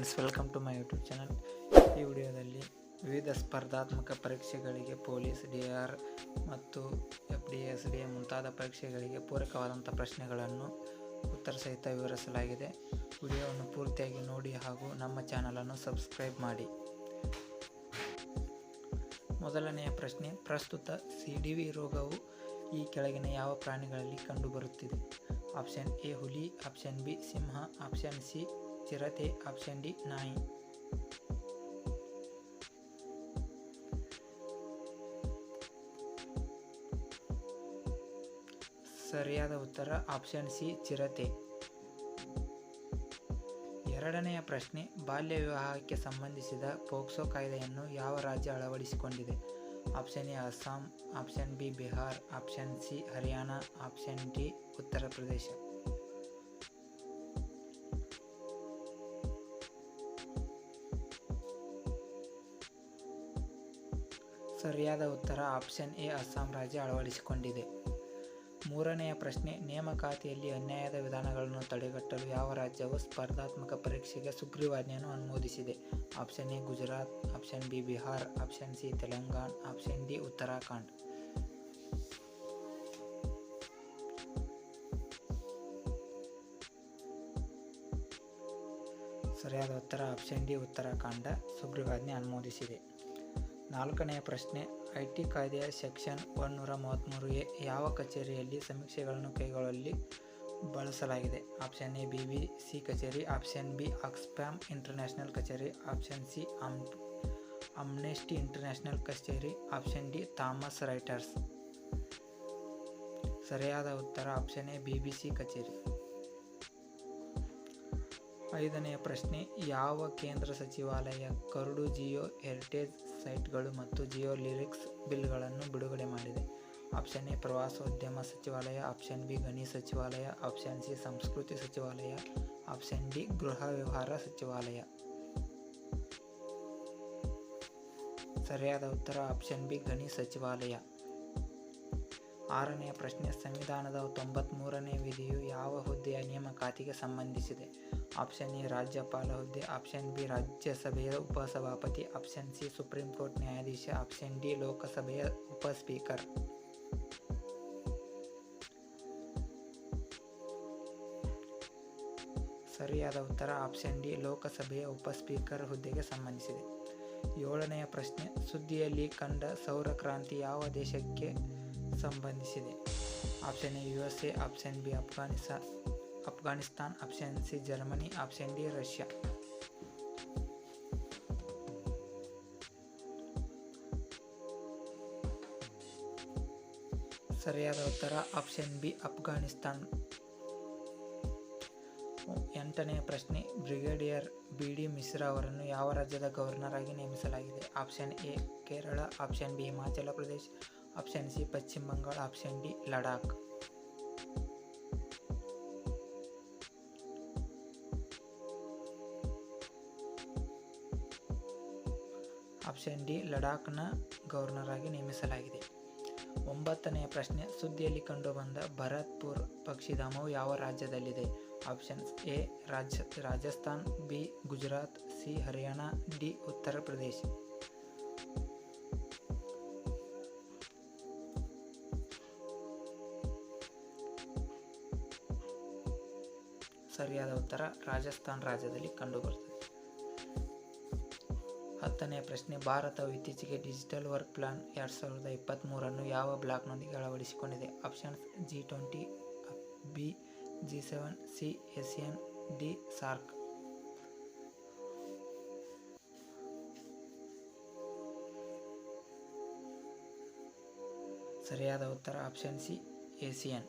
Friends, welcome to my YouTube channel. ಈ ವಿಡಿಯೋದಲ್ಲಿ ವಿವಿಧ ಸ್ಪರ್ಧಾತ್ಮಕ ಪರೀಕ್ಷೆಗಳಿಗೆ ಪೊಲೀಸ್, ಡಿಆರ್ ಮತ್ತು FD, SDA ಮುಂತಾದ ಪರೀಕ್ಷೆಗಳಿಗೆ ಪೂರಕವಾದಂಥ ಪ್ರಶ್ನೆಗಳನ್ನು ಉತ್ತರಸಹಿತ ವಿವರಿಸಲಾಗಿದೆ. ವಿಡಿಯೋವನ್ನು ಪೂರ್ತಿಯಾಗಿ ನೋಡಿ ಹಾಗೂ ನಮ್ಮ ಚಾನಲನ್ನು ಸಬ್ಸ್ಕ್ರೈಬ್ ಮಾಡಿ. ಮೊದಲನೆಯ ಪ್ರಶ್ನೆ, ಪ್ರಸ್ತುತ CDV ರೋಗವು ಈ ಕೆಳಗಿನ ಯಾವ ಪ್ರಾಣಿಗಳಲ್ಲಿ ಕಂಡುಬರುತ್ತಿದೆ? ಆಪ್ಷನ್ ಎ ಹುಲಿ, ಆಪ್ಷನ್ ಬಿ ಸಿಂಹ, ಆಪ್ಷನ್ ಸಿ ಚಿರತೆ, ಆಪ್ಷನ್ ಡಿ ನಾಯಿ. ಸರಿಯಾದ ಉತ್ತರ ಆಪ್ಷನ್ ಸಿ ಚಿರತೆ. ಎರಡನೆಯ ಪ್ರಶ್ನೆ, ಬಾಲ್ಯ ವಿವಾಹಕ್ಕೆ ಸಂಬಂಧಿಸಿದ ಪೋಕ್ಸೋ ಕಾಯ್ದೆಯನ್ನು ಯಾವ ರಾಜ್ಯ ಅಳವಡಿಸಿಕೊಂಡಿದೆ? Option A Assam, option B Bihar, option C Haryana, option D Uttar Pradesh. ಸರಿಯಾದ ಉತ್ತರ ಆಪ್ಷನ್ ಎ ಅಸ್ಸಾಂ ರಾಜ್ಯ ಅಳವಡಿಸಿಕೊಂಡಿದೆ. ಮೂರನೆಯ ಪ್ರಶ್ನೆ, ನೇಮಕಾತಿಯಲ್ಲಿ ಅನ್ಯಾಯದ ವಿಧಾನಗಳನ್ನು ತಡೆಗಟ್ಟಲು ಯಾವ ರಾಜ್ಯವು ಸ್ಪರ್ಧಾತ್ಮಕ ಪರೀಕ್ಷೆಗೆ ಸುಗ್ರೀವಾಜ್ಞೆಯನ್ನು ಅನುಮೋದಿಸಿದೆ? Option A Gujarat, option B Bihar, option C Telangana, option D Uttarakhand. ಸರಿಯಾದ ಉತ್ತರ ಆಪ್ಷನ್ ಡಿ ಉತ್ತರಾಖಂಡ ಸುಗ್ರೀವಾಜ್ಞೆ ಅನುಮೋದಿಸಿದೆ. ನಾಲ್ಕನೆಯ ಪ್ರಶ್ನೆ, IT ಕಾಯ್ದೆಯ ಸೆಕ್ಷನ್ 133A ಯಾವ ಕಚೇರಿಯಲ್ಲಿ ಸಮೀಕ್ಷೆಗಳನ್ನು ಕೈಗೊಳ್ಳಲು ಬಳಸಲಾಗಿದೆ? ಆಪ್ಷನ್ ಎ BBC ಕಚೇರಿ, ಆಪ್ಷನ್ ಬಿ ಆಕ್ಸ್ಫ್ಯಾಮ್ ಇಂಟರ್ನ್ಯಾಷನಲ್ ಕಚೇರಿ, ಆಪ್ಷನ್ ಸಿ ಅಮ್ನೆಸ್ಟಿ ಇಂಟರ್ನ್ಯಾಷನಲ್ ಕಚೇರಿ, ಆಪ್ಷನ್ ಡಿ ಥಾಮಸ್ ರೈಟರ್ಸ್. ಸರಿಯಾದ ಉತ್ತರ ಆಪ್ಷನ್ ಎ BBC ಕಚೇರಿ. ಐದನೆಯ ಪ್ರಶ್ನೆ, ಯಾವ ಕೇಂದ್ರ ಸಚಿವಾಲಯ ಕರಡು ಜಿಯೋ ಹೆರಿಟೇಜ್ ಸೈಟ್ಗಳು ಮತ್ತು ಜಿಯೋ ಲಿರಿಕ್ಸ್ ಬಿಲ್ಗಳನ್ನು ಬಿಡುಗಡೆ ಮಾಡಿದೆ? ಆಪ್ಷನ್ ಎ ಪ್ರವಾಸೋದ್ಯಮ ಸಚಿವಾಲಯ, ಆಪ್ಷನ್ ಬಿ ಗಣಿ ಸಚಿವಾಲಯ, ಆಪ್ಷನ್ ಸಿ ಸಂಸ್ಕೃತಿ ಸಚಿವಾಲಯ, ಆಪ್ಷನ್ ಡಿ ಗೃಹ ವ್ಯವಹಾರ ಸಚಿವಾಲಯ. ಸರಿಯಾದ ಉತ್ತರ ಆಪ್ಷನ್ ಬಿ ಗಣಿ ಸಚಿವಾಲಯ. ಆರನೆಯ ಪ್ರಶ್ನೆ, ಸಂವಿಧಾನದ 93ನೇ ವಿಧಿಯು ಯಾವ ಹುದ್ದೆಯ ನೇಮಕಾತಿಗೆ ಸಂಬಂಧಿಸಿದೆ? ಆಪ್ಷನ್ ಎ ರಾಜ್ಯಪಾಲ ಹುದ್ದೆ, ಆಪ್ಷನ್ ಬಿ ರಾಜ್ಯಸಭೆಯ ಉಪಸಭಾಪತಿ, ಆಪ್ಷನ್ ಸಿ ಸುಪ್ರೀಂ ಕೋರ್ಟ್ ನ್ಯಾಯಾಧೀಶ, ಆಪ್ಷನ್ ಡಿ ಲೋಕಸಭೆಯ ಉಪಸ್ಪೀಕರ್. ಸರಿಯಾದ ಉತ್ತರ ಆಪ್ಷನ್ ಡಿ ಲೋಕಸಭೆಯ ಉಪಸ್ಪೀಕರ್ ಹುದ್ದೆಗೆ ಸಂಬಂಧಿಸಿದೆ. ಏಳನೆಯ ಪ್ರಶ್ನೆ, ಸುದ್ದಿಯಲ್ಲಿ ಕಂಡ ಸೌರ ಕ್ರಾಂತಿ ಯಾವ ದೇಶಕ್ಕೆ ಸಂಬಂಧಿಸಿದೆ? Option A USA, option B Afghanistan, option C Germany, option D Russia. ಸರಿಯಾದ ಉತ್ತರ ಆಪ್ಷನ್ ಬಿ ಅಫ್ಘಾನಿಸ್ತಾನ್. ಎಂಟನೆಯ ಪ್ರಶ್ನೆ, ಬ್ರಿಗೇಡಿಯರ್ BD ಮಿಶ್ರಾ ಅವರನ್ನು ಯಾವ ರಾಜ್ಯದ ಗವರ್ನರ್ ಆಗಿ ನೇಮಿಸಲಾಗಿದೆ? Option A Kerala, option B Himachal Pradesh, option C Paschim Bangal, option D Ladakh. Option D ಲಡಾಖ್ನ ಗವರ್ನರ್ ಆಗಿ ನೇಮಿಸಲಾಗಿದೆ. ಒಂಬತ್ತನೆಯ ಪ್ರಶ್ನೆ, ಸುದ್ದಿಯಲ್ಲಿ ಕಂಡುಬಂದ ಭರತ್ಪುರ್ ಪಕ್ಷಿಧಾಮವು ಯಾವ ರಾಜ್ಯದಲ್ಲಿದೆ? Options A Rajasthan, B Gujarat, C Haryana, D Uttar Pradesh. ಸರಿಯಾದ ಉತ್ತರ ರಾಜಸ್ಥಾನ್ ರಾಜ್ಯದಲ್ಲಿ ಕಂಡುಬರುತ್ತದೆ. ಹತ್ತನೆಯ ಪ್ರಶ್ನೆ, ಭಾರತವು ಇತ್ತೀಚೆಗೆ ಡಿಜಿಟಲ್ ವರ್ಕ್ ಪ್ಲಾನ್ 2023 ಯಾವ ಬ್ಲಾಕ್ನೊಂದಿಗೆ ಅಳವಡಿಸಿಕೊಂಡಿದೆ? Options G20, B G7, C ASEAN, D SAARC. ಸರಿಯಾದ ಉತ್ತರ ಆಪ್ಷನ್ ಸಿ ASEAN.